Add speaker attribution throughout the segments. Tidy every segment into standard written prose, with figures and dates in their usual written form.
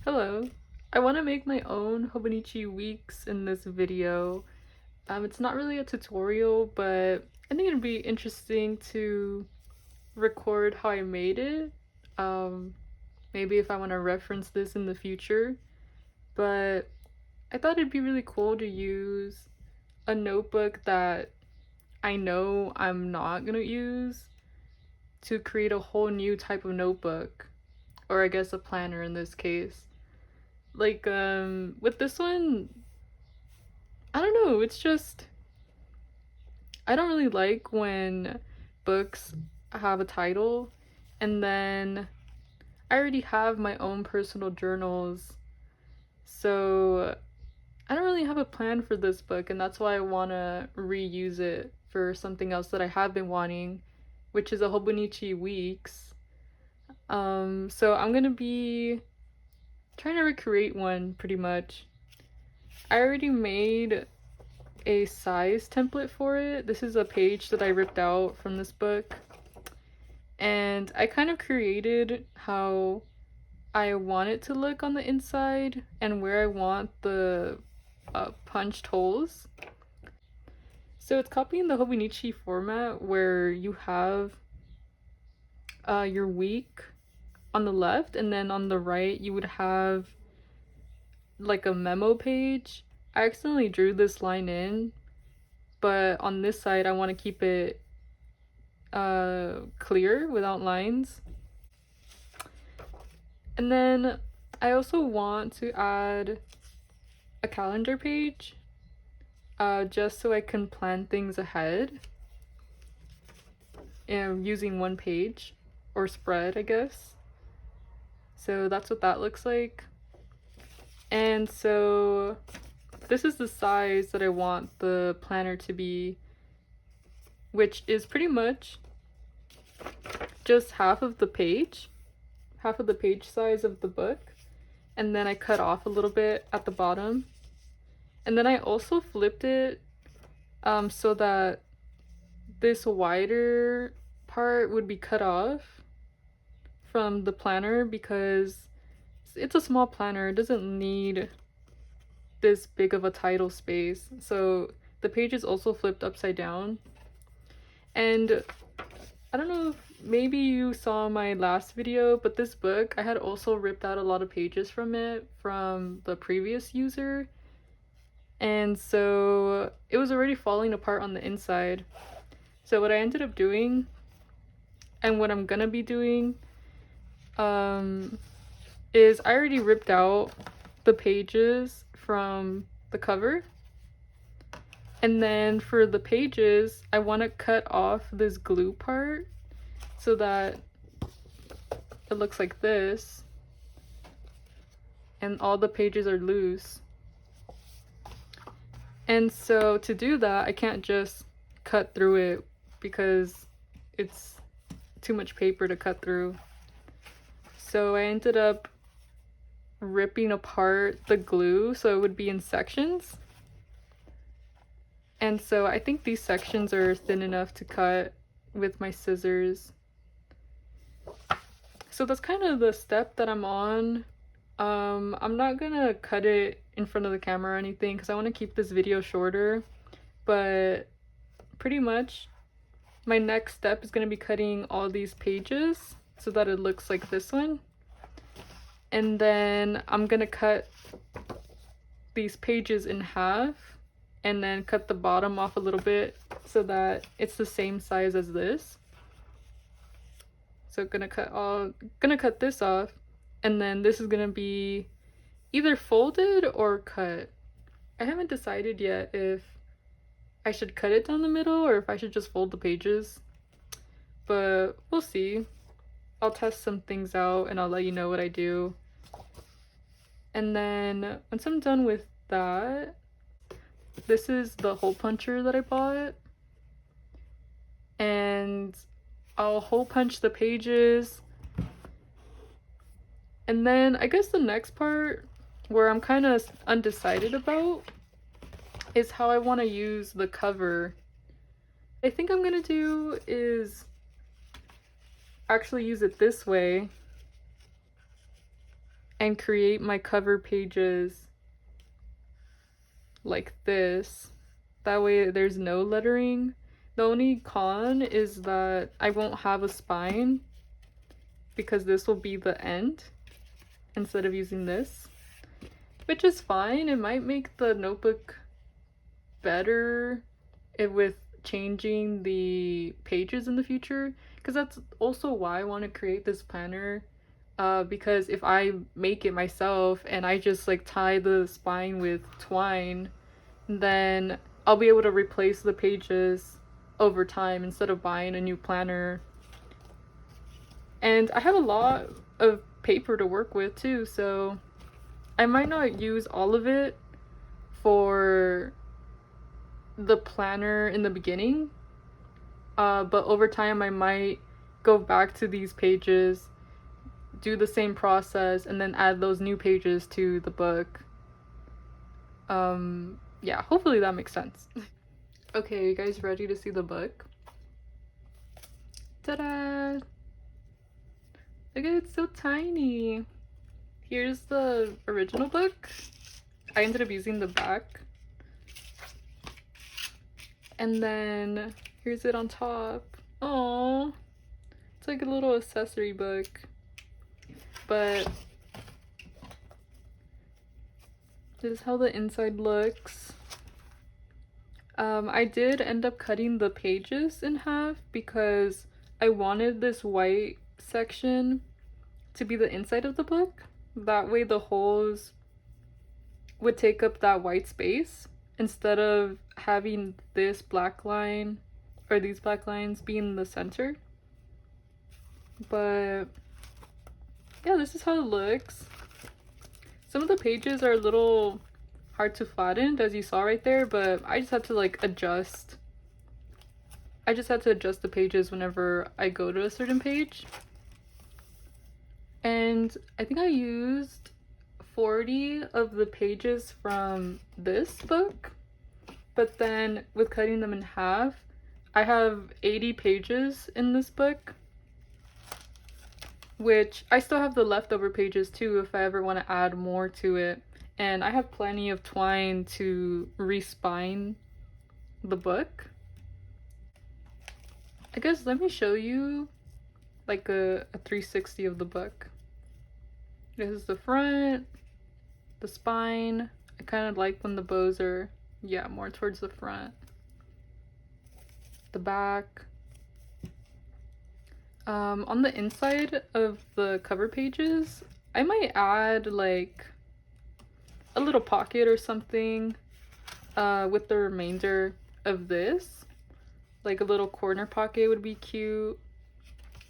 Speaker 1: Hello. I want to make my own Hobonichi weeks in this video. It's not really a tutorial, but I think it'd be interesting to record how I made it. Um, Maybe if I want to reference this in the future. But I thought it'd be really cool to use a notebook that I know I'm not gonna use to create a whole new type of notebook, or I guess a planner in this case. With this one, I don't know, it's just I don't really like when books have a title and then I already have my own personal journals. So I don't really have a plan for this book, and that's why I want to reuse it for something else that I have been wanting, which is a Hobonichi Weeks. So I'm gonna be trying to recreate one pretty much. I already made a size template for it. This is a page that I ripped out from this book. And I kind of created how I want it to look on the inside and where I want the punched holes. So it's copying the Hobonichi format where you have your week on the left, and then on the right you would have like a memo page. I accidentally drew this line in, but on this side I want to keep it clear without lines. And then I also want to add a calendar page, just so I can plan things ahead and using one page or spread, I guess. So that's what that looks like. And so this is the size that I want the planner to be, which is pretty much just half of the page size of the book. And then I cut off a little bit at the bottom. And then I also flipped it so that this wider part would be cut off from the planner because it's a small planner. It doesn't need this big of a title space. So the page is also flipped upside down. And I don't know if maybe you saw my last video, but this book, I had also ripped out a lot of pages from it from the previous user. And so it was already falling apart on the inside. So what I ended up doing, and what I'm gonna be doing, is I already ripped out the pages from the cover. And then for the pages, I want to cut off this glue part so that it looks like this. And all the pages are loose. And so to do that, I can't just cut through it because it's too much paper to cut through. So I ended up ripping apart the glue so it would be in sections. And so I think these sections are thin enough to cut with my scissors. So that's kind of the step that I'm on. I'm not gonna cut it in front of the camera or anything because I want to keep this video shorter, but pretty much my next step is going to be cutting all these pages so that it looks like this one. And then I'm gonna cut these pages in half and then cut the bottom off a little bit so that it's the same size as this. So gonna cut this off, and then this is gonna be either folded or cut. I haven't decided yet if I should cut it down the middle or if I should just fold the pages, but we'll see. I'll test some things out and I'll let you know what I do. And then once I'm done with that, this is the hole puncher that I bought. And I'll hole punch the pages. And then I guess the next part where I'm kind of undecided about is how I want to use the cover. I think I'm gonna do is actually use it this way and create my cover pages like this. That way there's no lettering. The only con is that I won't have a spine because this will be the end instead of using this, which is fine. It might make the notebook better with changing the pages in the future, because that's also why I want to create this planner. Because if I make it myself and I just like tie the spine with twine, then I'll be able to replace the pages over time instead of buying a new planner. And I have a lot of paper to work with too, so I might not use all of it for the planner in the beginning, but over time I might go back to these pages, do the same process, and then add those new pages to the book. Yeah, hopefully that makes sense. Okay, you guys ready to see the book? Ta-da! Look at it, it's so tiny. Here's the original book. I ended up using the back. And then here's it on top. Aww. It's like a little accessory book. But this is how the inside looks. I did end up cutting the pages in half because I wanted this white section to be the inside of the book. That way the holes would take up that white space instead of having this black line or these black lines being the center. But yeah, this is how it looks. Some of the pages are a little hard to flatten, as you saw right there, but I just had to like adjust. I just had to adjust the pages whenever I go to a certain page. And I think I used 40 of the pages from this book, but then with cutting them in half, I have 80 pages in this book, which I still have the leftover pages too if I ever want to add more to it. And I have plenty of twine to respine the book. I guess let me show you like a 360 of the book. This is the front, the spine. I kind of like when the bows are, yeah, more towards the front. The back. On the inside of the cover pages, I might add like a little pocket or something with the remainder of this. Like a little corner pocket would be cute.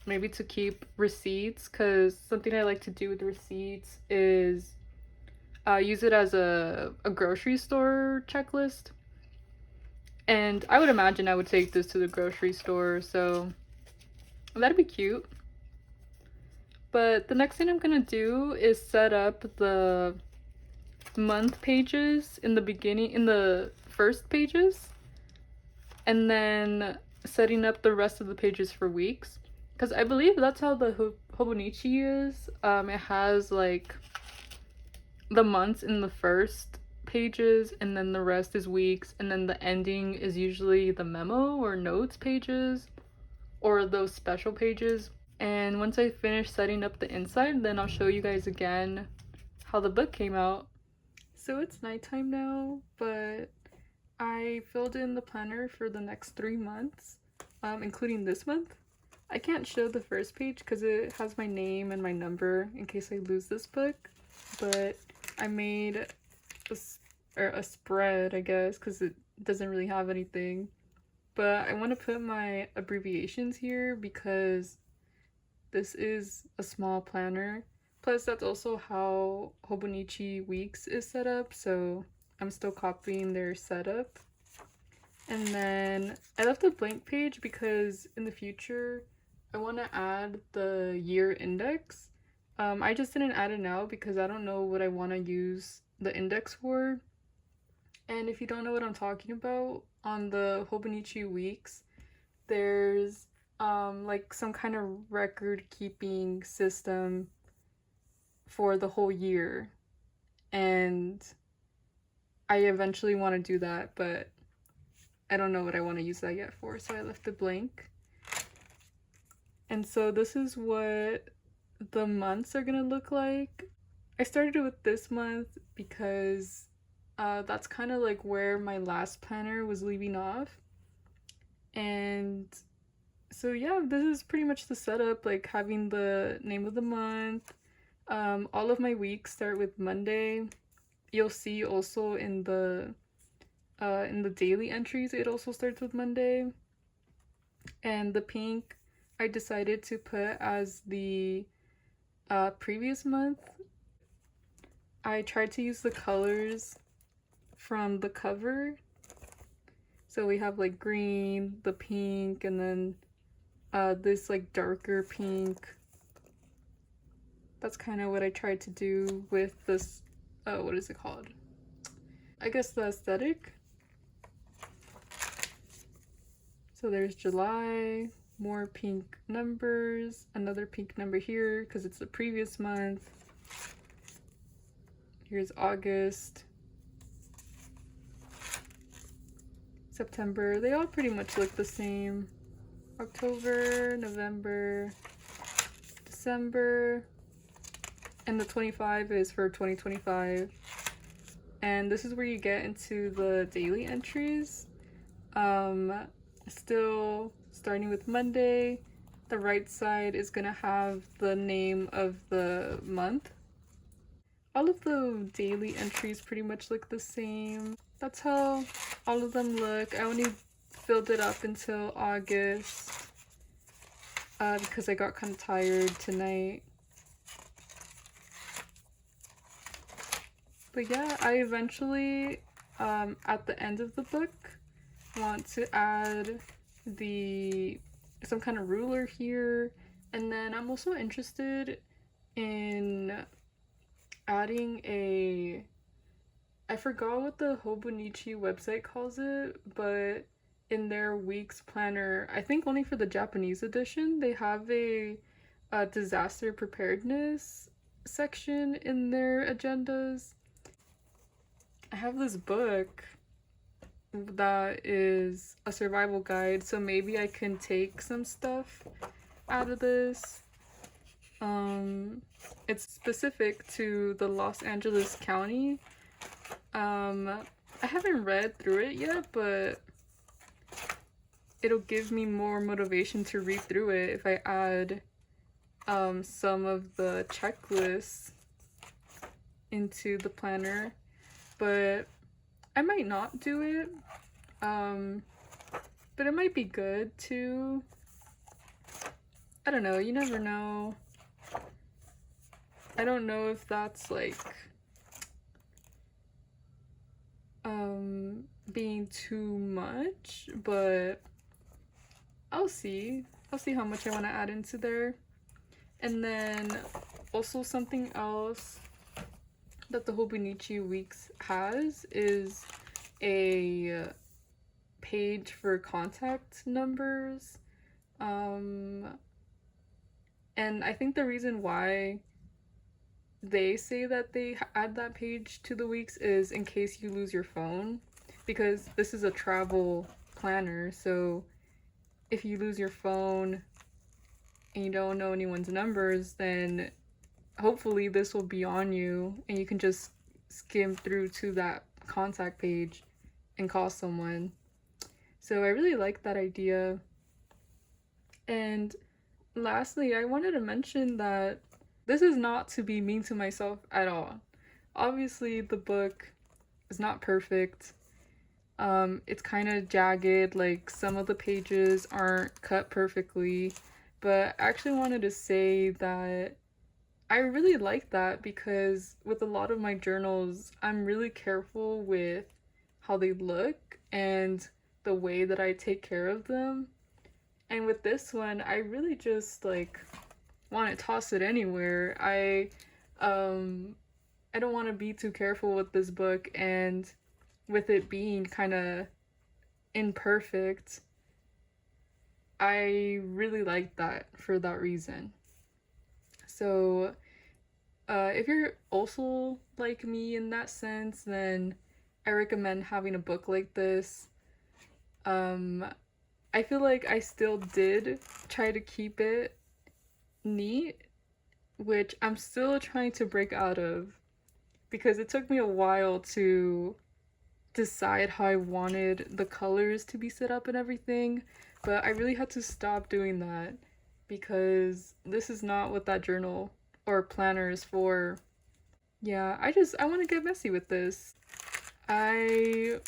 Speaker 1: Maybe to keep receipts, because something I like to do with receipts is use it as a grocery store checklist. And I would imagine I would take this to the grocery store, so that'd be cute. But the next thing I'm gonna do is set up the month pages in the beginning, in the first pages, and then setting up the rest of the pages for weeks, because I believe that's how the Hobonichi is. It has like the months in the first pages, and then the rest is weeks, and then the ending is usually the memo or notes pages or those special pages. And once I finish setting up the inside, then I'll show you guys again how the book came out. So it's nighttime now, but I filled in the planner for the next 3 months, including this month. I can't show the first page because it has my name and my number in case I lose this book, but I made a spread, I guess, because it doesn't really have anything. But I want to put my abbreviations here because this is a small planner. Plus, that's also how Hobonichi Weeks is set up, so I'm still copying their setup. And then I left a blank page because in the future I want to add the year index. I just didn't add it now because I don't know what I want to use the index for. And if you don't know what I'm talking about, on the Hobonichi Weeks, there's like some kind of record keeping system for the whole year, and I eventually want to do that, but I don't know what I want to use that yet for, so I left it blank. And so this is what the months are gonna look like. I started with this month because that's kind of like where my last planner was leaving off. And so yeah, this is pretty much the setup, like having the name of the month. All of my weeks start with Monday. You'll see also in the daily entries, it also starts with Monday. And the pink I decided to put as the previous month. I tried to use the colors from the cover. So we have like green, the pink, and then this like darker pink. That's kind of what I tried to do with this, what is it called? I guess the aesthetic. So there's July, more pink numbers, another pink number here because it's the previous month. Here's August, September. They all pretty much look the same. October, November, December, and the 25 is for 2025. And this is where you get into the daily entries. Still starting with Monday, the right side is gonna have the name of the month. All of the daily entries pretty much look the same. That's how all of them look. I only filled it up until August because I got kind of tired tonight. But yeah, I eventually, at the end of the book, want to add some kind of ruler here. And then I'm also interested in adding I forgot what the Hobonichi website calls it, but in their week's planner, I think only for the Japanese edition, they have a disaster preparedness section in their agendas. I have this book that is a survival guide, so maybe I can take some stuff out of this. It's specific to the Los Angeles County. I haven't read through it yet, but it'll give me more motivation to read through it if I add some of the checklists into the planner. But I might not do it, but it might be good too. I don't know, you never know. I don't know if that's like being too much, but I'll see how much I want to add into there. And then also something else that the Hobonichi Weeks has is a page for contact numbers. And I think the reason why they say that they add that page to the weeks is in case you lose your phone, because this is a travel planner, so if you lose your phone and you don't know anyone's numbers, then hopefully this will be on you and you can just skim through to that contact page and call someone. So I really like that idea. And lastly, I wanted to mention that this is not to be mean to myself at all. Obviously, the book is not perfect. It's kind of jagged, like some of the pages aren't cut perfectly, but I actually wanted to say that I really like that because with a lot of my journals, I'm really careful with how they look and the way that I take care of them. And with this one, I really just like want to toss it anywhere. I don't want to be too careful with this book, and with it being kind of imperfect, I really like that for that reason. So If you're also like me in that sense, then I recommend having a book like this. Um, I feel like I still did try to keep it neat, which I'm still trying to break out of because it took me a while to decide how I wanted the colors to be set up and everything, but I really had to stop doing that because this is not what that journal or planner is for. Yeah, I want to get messy with this. I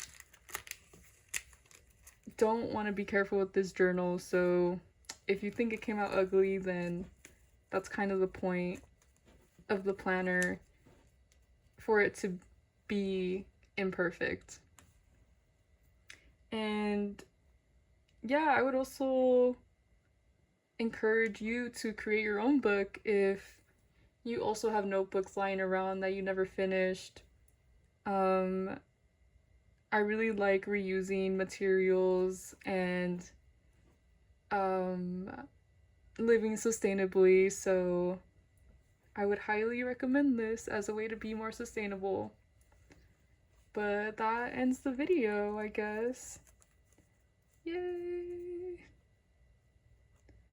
Speaker 1: don't want to be careful with this journal, so if you think it came out ugly, then that's kind of the point of the planner, for it to be imperfect. And yeah, I would also encourage you to create your own book if you also have notebooks lying around that you never finished. Um, I really like reusing materials and um, living sustainably, so I would highly recommend this as a way to be more sustainable. But that ends the video, I guess. Yay!